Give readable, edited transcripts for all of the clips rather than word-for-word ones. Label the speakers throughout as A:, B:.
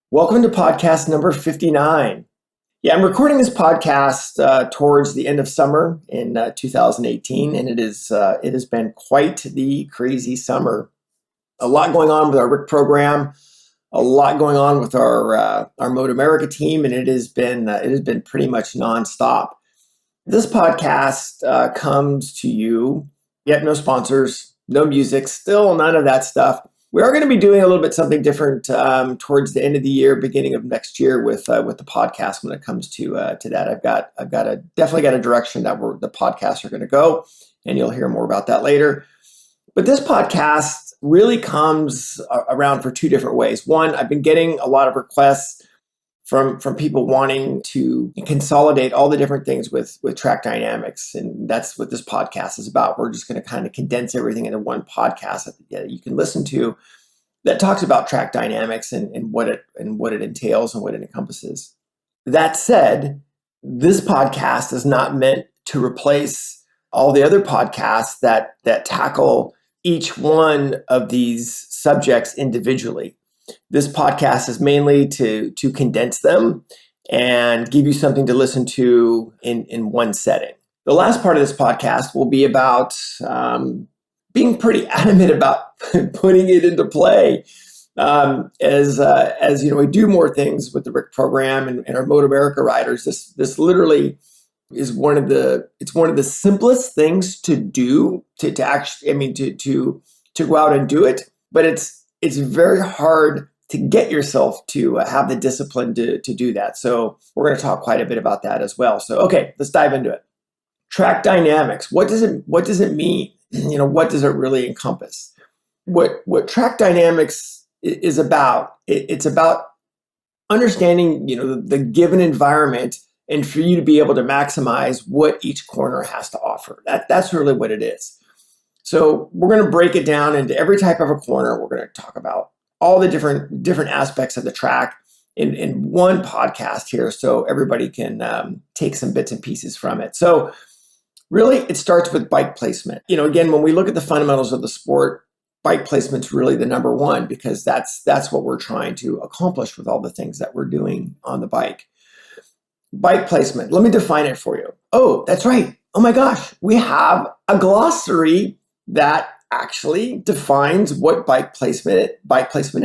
A: Welcome to podcast number 59. Yeah, I'm recording this podcast towards the end of summer in 2018, and it has been quite the crazy summer. A lot going on with our RIC program, a lot going on with our Mode America team, and it has been pretty much nonstop. This podcast comes to you, yet no sponsors, no music, still none of that stuff. We are going to be doing a little bit something different towards the end of the year, beginning of next year with the podcast. When it comes to that, definitely got a direction that the podcasts are going to go, and you'll hear more about that later. But this podcast really comes around for two different ways. One, I've been getting a lot of requests from people wanting to consolidate all the different things with track dynamics, and that's what this podcast is about. We're just going to kind of condense everything into one podcast that you can listen to that talks about track dynamics and what it entails and what it encompasses. That said, this podcast is not meant to replace all the other podcasts that tackle each one of these subjects individually. This podcast is mainly to condense them and give you something to listen to in one setting. The last part of this podcast will be about being pretty adamant about putting it into play. As you know, we do more things with the RIC program and our Mode America riders. This literally is one of the simplest things to do to actually, to go out and do it, but it's very hard to get yourself to have the discipline to do that. So we're going to talk quite a bit about that as well. So, okay, let's dive into it. Track dynamics. What does it mean? What does it really encompass? What track dynamics is about? It's about understanding, the given environment, and for you to be able to maximize what each corner has to offer. That's really what it is. So we're going to break it down into every type of a corner. We're going to talk about all the different aspects of the track in one podcast here, so everybody can take some bits and pieces from it. So really, it starts with bike placement. Again, when we look at the fundamentals of the sport, bike placement's really the number one, because that's what we're trying to accomplish with all the things that we're doing on the bike. Bike placement. Let me define it for you. Oh, that's right. Oh my gosh, we have a glossary that actually defines what bike placement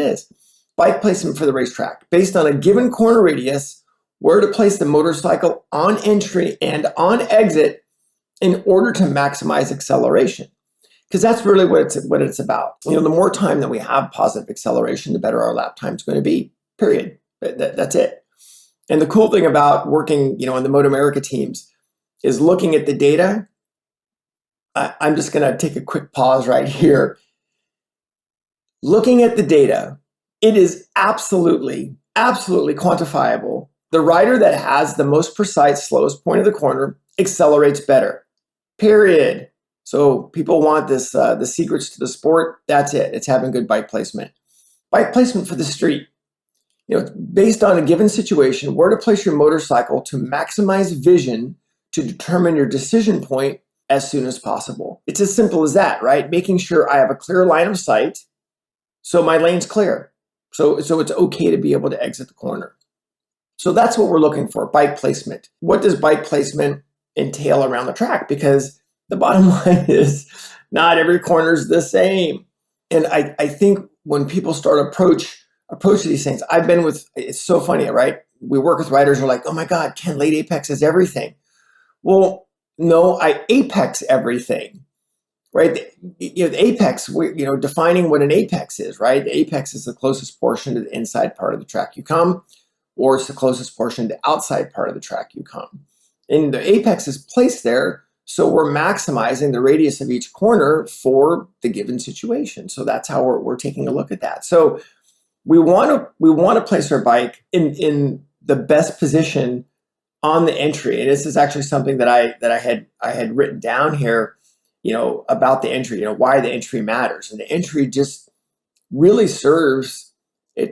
A: is. Bike placement for the racetrack, based on a given corner radius, where to place the motorcycle on entry and on exit in order to maximize acceleration. Because that's really what it's about. The more time that we have positive acceleration, the better our lap time is going to be, period. That's it. And the cool thing about working, on the Mode America teams is looking at the data. I'm just going to take a quick pause right here. Looking at the data, it is absolutely quantifiable. The rider that has the most precise, slowest point of the corner accelerates better, period. So people want this, the secrets to the sport. That's it. It's having good bike placement. Bike placement for the street. Based on a given situation, where to place your motorcycle to maximize vision to determine your decision point as soon as possible. It's as simple as that, right? Making sure I have a clear line of sight so my lane's clear. So it's okay to be able to exit the corner. So that's what we're looking for, bike placement. What does bike placement entail around the track? Because the bottom line is not every corner is the same. And I think when people start approach these things, it's so funny, right? We work with riders who are like, oh my God, Ken, late apex is everything. Well, no, I apex everything, right? The apex, defining what an apex is, right? The apex is the closest portion to the inside part of the track you come, or it's the closest portion to the outside part of the track you come. And the apex is placed there, so we're maximizing the radius of each corner for the given situation. So that's how we're taking a look at that. So we want to place our bike in the best position on the entry. And this is actually something that I had written down here, about the entry, why the entry matters. And the entry just really serves a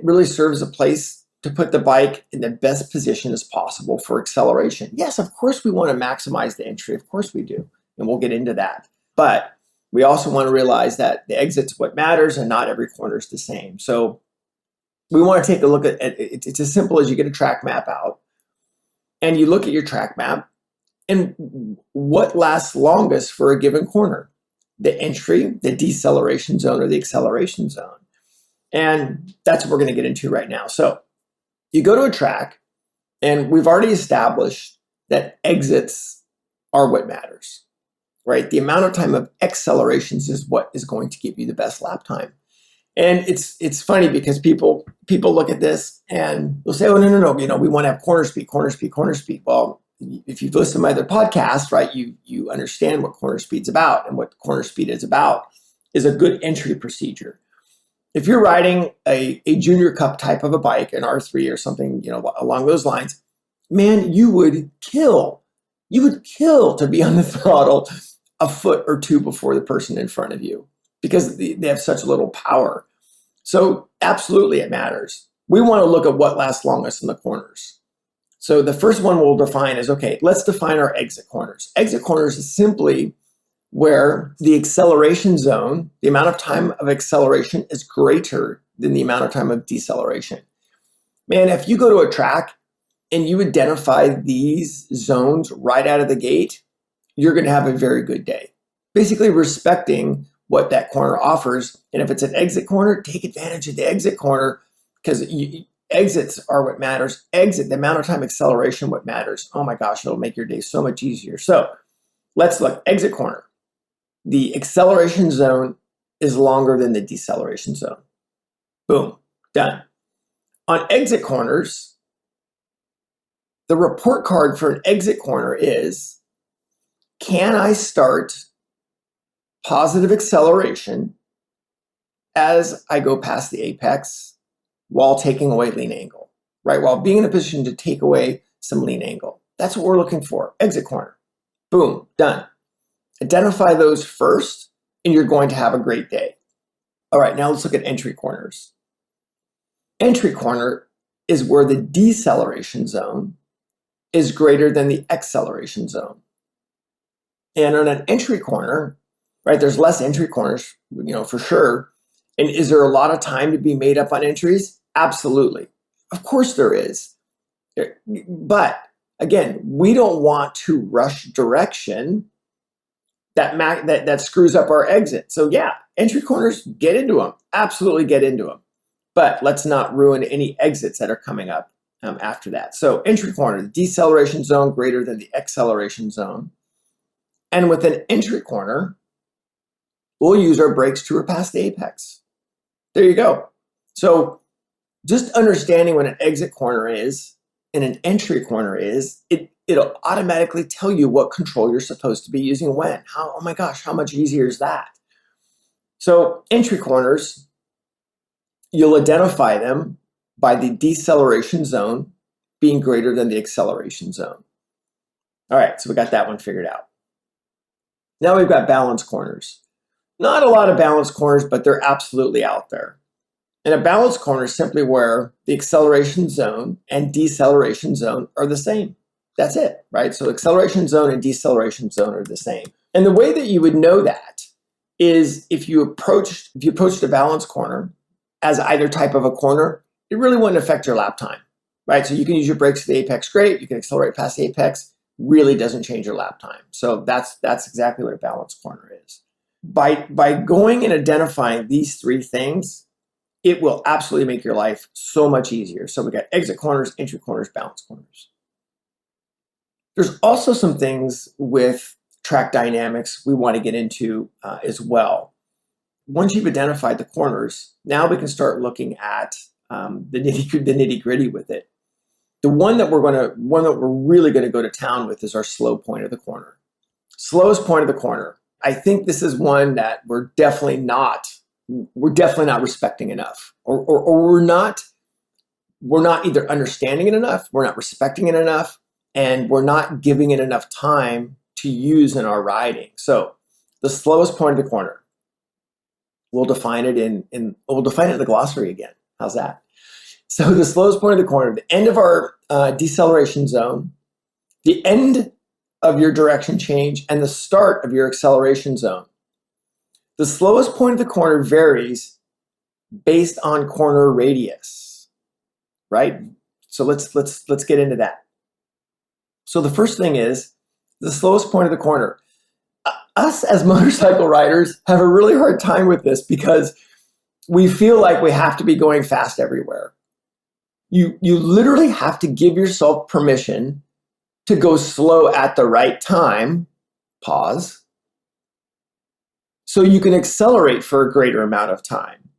A: place to put the bike in the best position as possible for acceleration. Yes, of course we want to maximize the entry. Of course we do. And we'll get into that. But we also want to realize that the exit's what matters, and not every corner is the same. So we want to take a look at it. It's as simple as you get a track map out and you look at your track map and what lasts longest for a given corner, the entry, the deceleration zone, or the acceleration zone. And that's what we're going to get into right now. So you go to a track and we've already established that exits are what matters, right? The amount of time of accelerations is what is going to give you the best lap time. And it's funny because people look at this and they'll say, oh, no, we want to have corner speed. Well, if you've listened to my other podcast, right, you understand what corner speed's about, and what corner speed is about is a good entry procedure. If you're riding a junior cup type of a bike, an R3 or something, along those lines, man, you would kill to be on the throttle a foot or two before the person in front of you because they have such little power. So absolutely it matters. We want to look at what lasts longest in the corners. So the first one we'll define is, okay, let's define our exit corners. Exit corners is simply where the acceleration zone, the amount of time of acceleration is greater than the amount of time of deceleration. Man, if you go to a track and you identify these zones right out of the gate, you're going to have a very good day. Basically respecting what that corner offers. And if it's an exit corner, take advantage of the exit corner because exits are what matters. The amount of time acceleration, what matters. Oh my gosh, it'll make your day so much easier. So let's look, exit corner. The acceleration zone is longer than the deceleration zone. Boom, done. On exit corners, the report card for an exit corner is, can I start positive acceleration as I go past the apex while taking away lean angle, right? While being in a position to take away some lean angle. That's what we're looking for, exit corner. Boom, done. Identify those first and you're going to have a great day. All right, now let's look at entry corners. Entry corner is where the deceleration zone is greater than the acceleration zone. And on an entry corner, right, there's less entry corners, for sure. And is there a lot of time to be made up on entries? Absolutely. Of course there is. But again, we don't want to rush direction that screws up our exit. So yeah, entry corners, get into them. Absolutely get into them. But let's not ruin any exits that are coming up after that. So entry corner, the deceleration zone greater than the acceleration zone. And with an entry corner, we'll use our brakes to repass the apex. There you go. So just understanding what an exit corner is and an entry corner is, it'll automatically tell you what control you're supposed to be using when. Oh my gosh, how much easier is that? So entry corners, you'll identify them by the deceleration zone being greater than the acceleration zone. All right, so we got that one figured out. Now we've got balance corners. Not a lot of balance corners, but they're absolutely out there. And a balance corner is simply where the acceleration zone and deceleration zone are the same. That's it, right? So acceleration zone and deceleration zone are the same. And the way that you would know that is if you approached a balance corner as either type of a corner, it really wouldn't affect your lap time, right? So you can use your brakes to the apex, great. You can accelerate past the apex, really doesn't change your lap time. So that's exactly what a balance corner is. By going and identifying these three things, it will absolutely make your life so much easier. So we got exit corners, entry corners, balance corners. There's also some things with track dynamics we want to get into as well. Once you've identified the corners, now we can start looking at the nitty gritty with it. The one that we're really going to go to town with is our slow point of the corner. Slowest point of the corner. I think this is one that we're definitely not respecting enough, or we're not either understanding it enough, we're not respecting it enough, and we're not giving it enough time to use in our riding. So the slowest point of the corner, we'll define it in the glossary again. How's that? So the slowest point of the corner, the end of our deceleration zone, the end of your direction change, and the start of your acceleration zone. The slowest point of the corner varies based on corner radius. right? So let's get into that. So the first thing is the slowest point of the corner. Us as motorcycle riders have a really hard time with this because we feel like we have to be going fast everywhere. You literally have to give yourself permission to go slow at the right time, pause, so you can accelerate for a greater amount of time.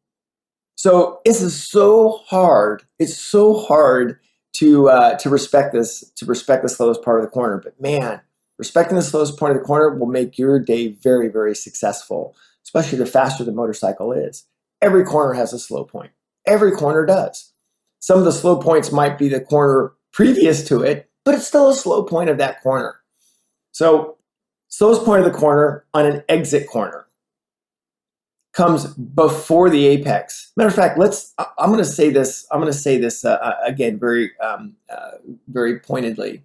A: So this is so hard. It's so hard to respect this, to respect the slowest part of the corner. But man, respecting the slowest point of the corner will make your day very, very successful, especially the faster the motorcycle is. Every corner has a slow point. Every corner does. Some of the slow points might be the corner previous to it, but it's still a slow point of that corner. So slowest point of the corner on an exit corner comes before the apex. Matter of fact, I'm going to say this again very pointedly.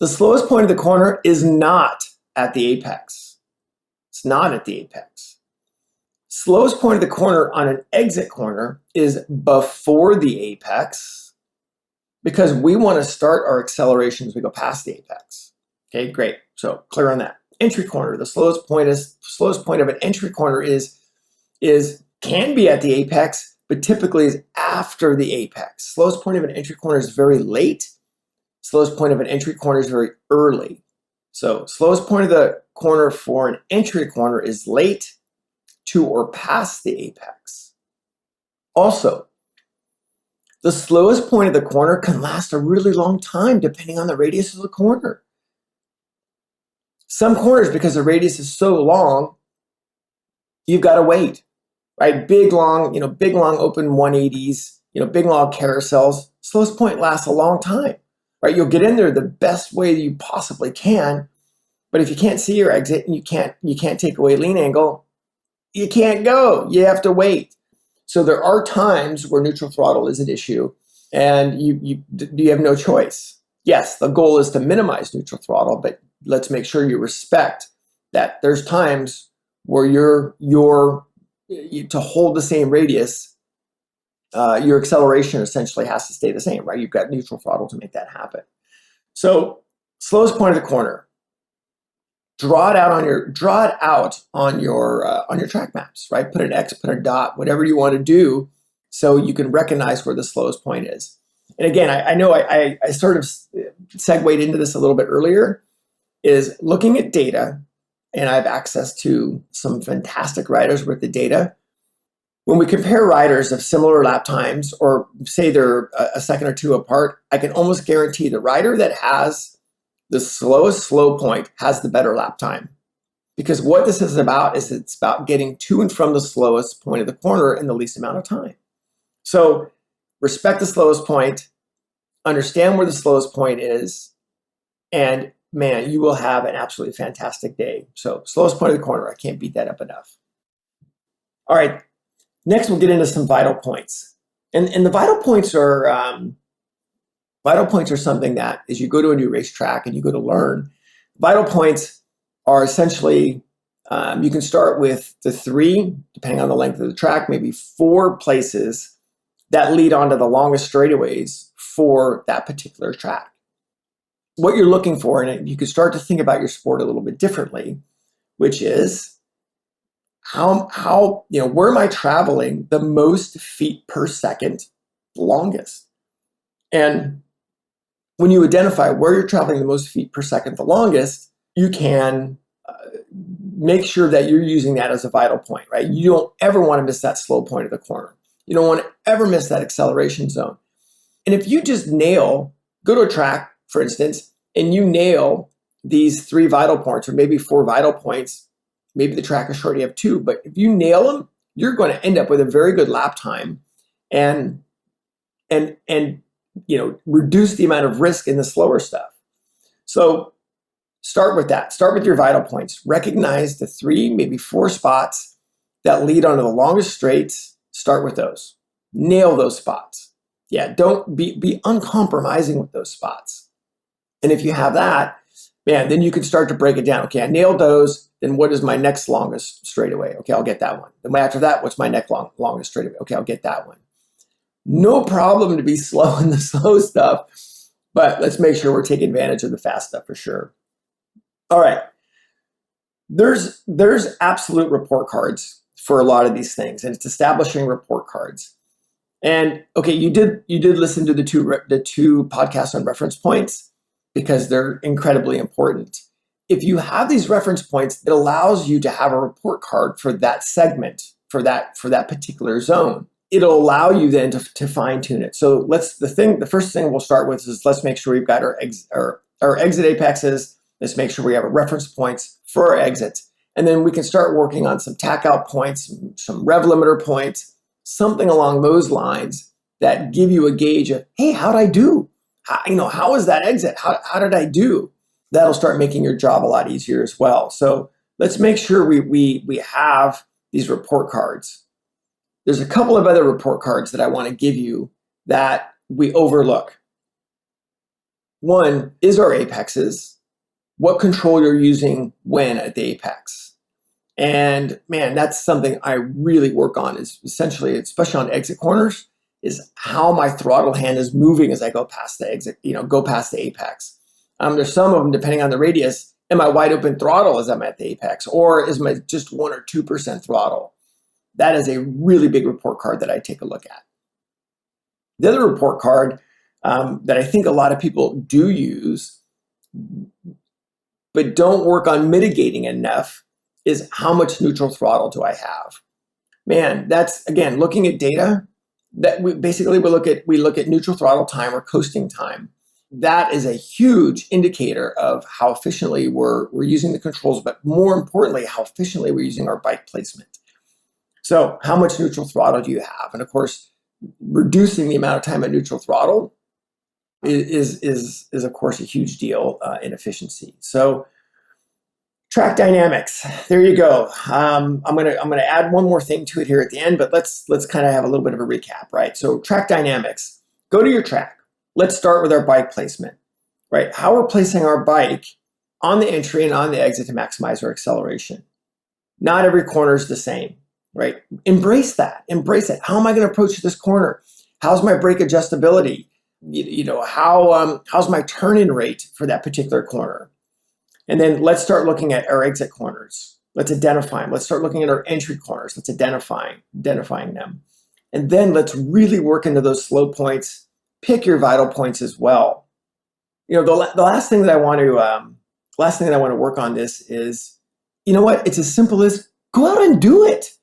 A: The slowest point of the corner is not at the apex. It's not at the apex. Slowest point of the corner on an exit corner is before the apex because we want to start our acceleration as we go past the apex. Okay, great. So clear on that. Entry corner, the slowest point of an entry corner can be at the apex, but typically is after the apex. Slowest point of an entry corner is very late. Slowest point of an entry corner is very early. So slowest point of the corner for an entry corner is late to or past the apex. Also, the slowest point of the corner can last a really long time depending on the radius of the corner. Some corners, because the radius is so long, you've got to wait, right? Big long open 180s, big long carousels. Slowest point lasts a long time, right? You'll get in there the best way you possibly can, but if you can't see your exit and you can't take away lean angle, you can't go. You have to wait. So there are times where neutral throttle is an issue, and you have no choice. Yes, the goal is to minimize neutral throttle, but let's make sure you respect that there's times where to hold the same radius, your acceleration essentially has to stay the same, right? You've got neutral throttle to make that happen. So slowest point of the corner, draw it out on your track maps, right? Put an X, put a dot, whatever you want to do, so you can recognize where the slowest point is. And again, I know I sort of segued into this a little bit earlier, is looking at data, and I have access to some fantastic riders with the data. When we compare riders of similar lap times, or say they're a second or two apart, I can almost guarantee the rider that has the slowest slow point has the better lap time. Because what this is about is it's about getting to and from the slowest point of the corner in the least amount of time. So respect the slowest point, understand where the slowest point is, and man, you will have an absolutely fantastic day. So slowest point of the corner, I can't beat that up enough. All right, next we'll get into some vital points. And the vital points are something that as you go to a new racetrack and you go to learn, vital points are essentially, you can start with the 3, depending on the length of the track, maybe 4 places that lead onto the longest straightaways for that particular track. What you're looking for, and you can start to think about your sport a little bit differently, which is where am I traveling the most feet per second, the longest? And when you identify where you're traveling the most feet per second, the longest, you can make sure that you're using that as a vital point, right? You don't ever want to miss that slow point of the corner. You don't want to ever miss that acceleration zone. And if you just go to a track, for instance, and you nail these 3 vital points, or maybe 4 vital points, maybe the track is short, you have 2, but if you nail them, you're going to end up with a very good lap time and reduce the amount of risk in the slower stuff. So start with that. Start with your vital points. Recognize the 3, maybe 4 spots that lead onto the longest straights. Start with those. Nail those spots. Yeah, don't be uncompromising with those spots. And if you have that, man, then you can start to break it down. Okay, I nailed those. Then what is my next longest straightaway? Okay, I'll get that one. Then after that, what's my next longest straightaway? Okay, I'll get that one. No problem to be slow in the slow stuff, but let's make sure we're taking advantage of the fast stuff for sure. All right. There's absolute report cards for a lot of these things, and it's establishing report cards. And okay, you did listen to the two podcasts on reference points because they're incredibly important. If you have these reference points, it allows you to have a report card for that segment, for that particular zone. It'll allow you then to fine tune it. So the first thing we'll start with is let's make sure we've got our exit apexes. Let's make sure we have our reference points for our exits. And then we can start working on some tack out points, some rev limiter points, something along those lines that give you a gauge of, hey, how'd I do? How was that exit? How did I do? That'll start making your job a lot easier as well. So let's make sure we have these report cards. There's a couple of other report cards that I want to give you that we overlook. One is our apexes, what control you're using when at the apex. And man, that's something I really work on, is essentially, especially on exit corners, is how my throttle hand is moving as I go past the exit, go past the apex. There's some of them, depending on the radius, am I wide open throttle as I'm at the apex, or is my just 1 or 2% throttle? That is a really big report card that I take a look at. The other report card that I think a lot of people do use, but don't work on mitigating enough, is how much neutral throttle do I have? Man, that's, again, looking at data, that we look at neutral throttle time or coasting time. That is a huge indicator of how efficiently we're using the controls, but more importantly, how efficiently we're using our bike placement. So how much neutral throttle do you have? And of course, reducing the amount of time at neutral throttle is of course a huge deal in efficiency. So track dynamics, there you go. I'm gonna add one more thing to it here at the end, but let's kind of have a little bit of a recap, right? So track dynamics, go to your track. Let's start with our bike placement, right? How we're placing our bike on the entry and on the exit to maximize our acceleration. Not every corner is the same, right? Embrace that. Embrace it. How am I going to approach this corner? How's my brake adjustability? How's my turn-in rate for that particular corner? And then let's start looking at our exit corners. Let's identify them. Let's start looking at our entry corners. Let's identifying them. And then let's really work into those slow points. Pick your vital points as well. The last thing that I want to work on this is, it's as simple as go out and do it.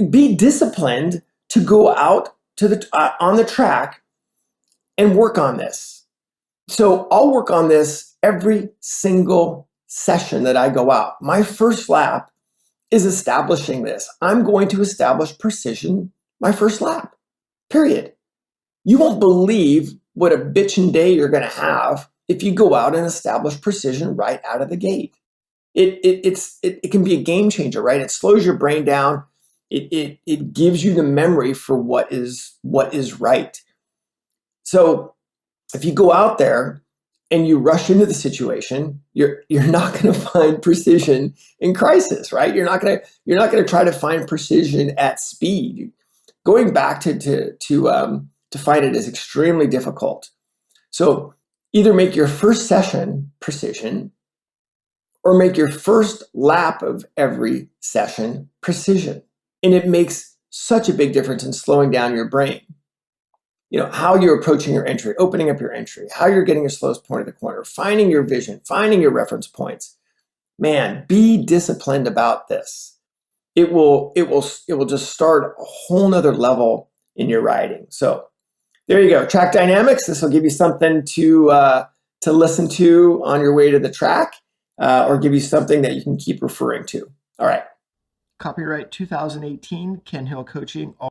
A: Be disciplined to go out to on the track and work on this. So I'll work on this every single session that I go out. My first lap is establishing this. I'm going to establish precision my first lap, period. You won't believe what a bitchin' day you're going to have if you go out and establish precision right out of the gate. It can be a game changer, right? It slows your brain down. It gives you the memory for what is right. So if you go out there and you rush into the situation, you're not going to find precision in crisis, right? You're not going to try to find precision at speed. Going back to find it is extremely difficult. So either make your first session precision or make your first lap of every session precision. And it makes such a big difference in slowing down your brain. How you're approaching your entry, opening up your entry, how you're getting your slowest point of the corner, finding your vision, finding your reference points. Man, be disciplined about this. It will just start a whole nother level in your riding. So there you go. Track dynamics. This will give you something to listen to on your way to the track, or give you something that you can keep referring to. All right.
B: Copyright 2018, Ken Hill Coaching.